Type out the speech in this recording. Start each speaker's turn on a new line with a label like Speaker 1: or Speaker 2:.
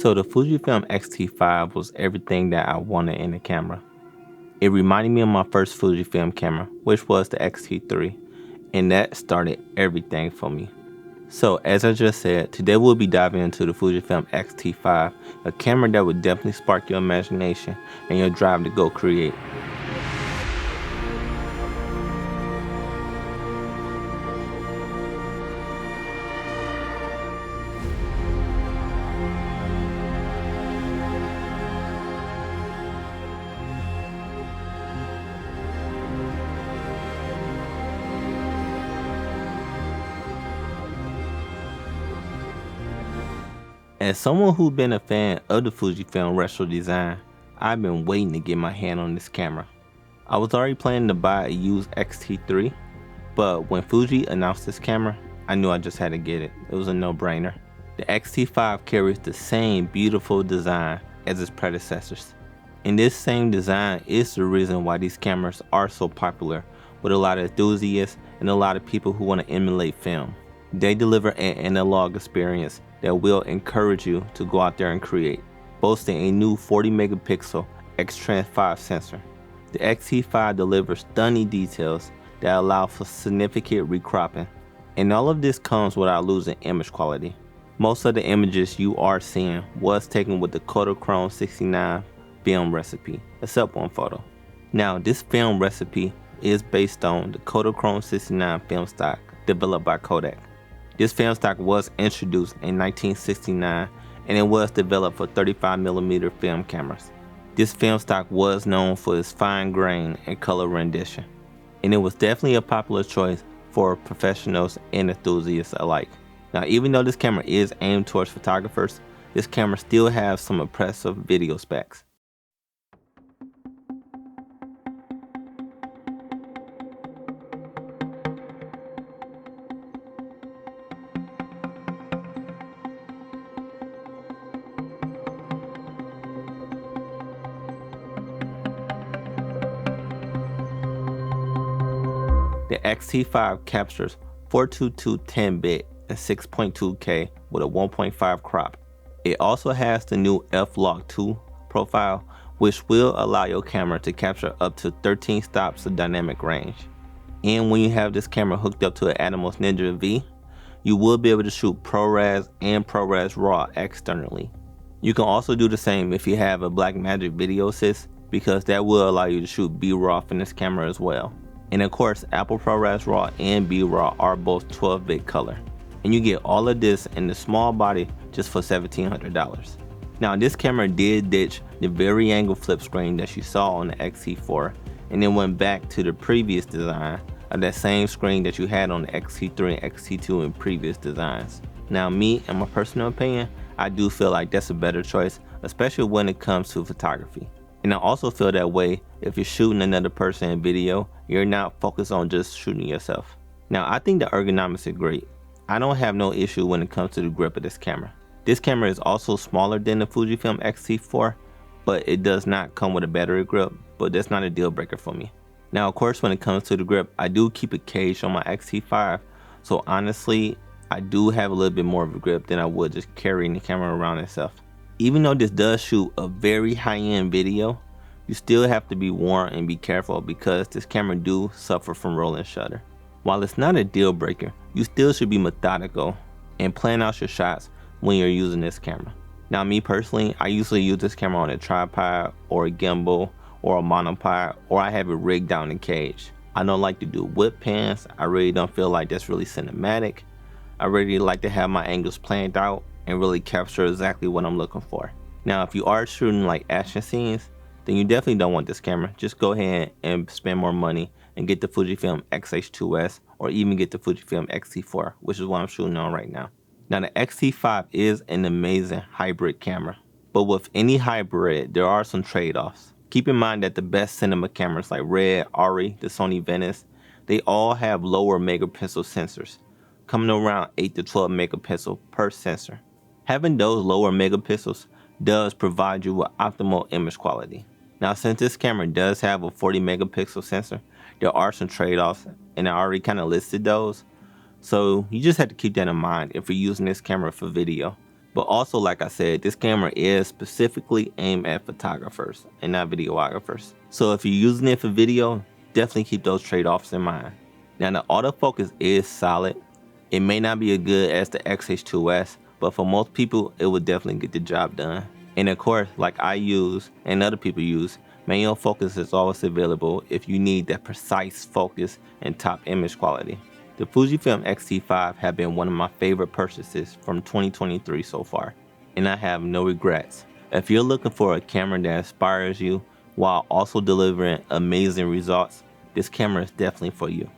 Speaker 1: So the Fujifilm X-T5 was everything that I wanted in a camera. It reminded me of my first Fujifilm camera, which was the X-T3, and that started everything for me. So as I just said, today we'll be diving into the Fujifilm X-T5, a camera that would definitely spark your imagination and your drive to go create. As someone who's been a fan of the Fujifilm retro design, I've been waiting to get my hand on this camera. I was already planning to buy a used X-T3, but when Fuji announced this camera, I knew I just had to get it. It was a no-brainer. The X-T5 carries the same beautiful design as its predecessors. And this same design is the reason why these cameras are so popular with a lot of enthusiasts and a lot of people who want to emulate film. They deliver an analog experience that will encourage you to go out there and create, boasting a new 40 megapixel X-Trans 5 sensor. The X-T5 delivers stunning details that allow for significant recropping, and all of this comes without losing image quality. Most of the images you are seeing was taken with the Kodachrome 69 film recipe, except one photo. Now, this film recipe is based on the Kodachrome 69 film stock developed by Kodak. This film stock was introduced in 1969 and it was developed for 35mm film cameras. This film stock was known for its fine grain and color rendition, and it was definitely a popular choice for professionals and enthusiasts alike. Now, even though this camera is aimed towards photographers, this camera still has some impressive video specs. The X-T5 captures 422 10-bit and 6.2K with a 1.5 crop. It also has the new f-log2 profile, which will allow your camera to capture up to 13 stops of dynamic range. And when you have this camera hooked up to an Atomos Ninja V, you will be able to shoot ProRes and ProRes RAW externally. You can also do the same if you have a Blackmagic Video Assist, because that will allow you to shoot B-RAW from this camera as well. And of course, Apple ProRes RAW and B-RAW are both 12-bit color. And you get all of this in the small body just for $1,700. Now, this camera did ditch the vari-angle flip screen that you saw on the X-T4 and then went back to the previous design of that same screen that you had on the X-T3 and X-T2 in previous designs. Now, me, in my personal opinion, I do feel like that's a better choice, especially when it comes to photography. And I also feel that way if you're shooting another person in video, you're not focused on just shooting yourself. Now, I think the ergonomics are great. I don't have no issue when it comes to the grip of this camera. This camera is also smaller than the Fujifilm X-T4, but it does not come with a battery grip, but that's not a deal breaker for me. Now, of course, when it comes to the grip, I do keep a cage on my X-T5, so honestly, I do have a little bit more of a grip than I would just carrying the camera around itself. Even though this does shoot a very high-end video, you still have to be warned and be careful because this camera do suffer from rolling shutter. While it's not a deal breaker, you still should be methodical and plan out your shots when you're using this camera. Now, me personally, I usually use this camera on a tripod or a gimbal or a monopod, or I have it rigged down in cage. I don't like to do whip pans. I really don't feel like that's really cinematic. I really like to have my angles planned out and really capture exactly what I'm looking for. Now, if you are shooting like action scenes, then you definitely don't want this camera. Just go ahead and spend more money and get the Fujifilm X-H2S or even get the Fujifilm X-T4, which is what I'm shooting on right now. Now, the X-T5 is an amazing hybrid camera, but with any hybrid, there are some trade-offs. Keep in mind that the best cinema cameras like Red, Arri, the Sony Venice, they all have lower megapixel sensors, coming around 8 to 12 megapixel per sensor. Having those lower megapixels does provide you with optimal image quality. Now, since this camera does have a 40 megapixel sensor, there are some trade-offs, and I already kind of listed those. So you just have to keep that in mind if you're using this camera for video. But also, like I said, this camera is specifically aimed at photographers and not videographers. So if you're using it for video, definitely keep those trade-offs in mind. Now the autofocus is solid. It may not be as good as the X-H2S, but for most people, it will definitely get the job done. And of course, like I use and other people use, manual focus is always available if you need that precise focus and top image quality. The Fujifilm X-T5 have been one of my favorite purchases from 2023 so far, and I have no regrets. If you're looking for a camera that inspires you while also delivering amazing results, this camera is definitely for you.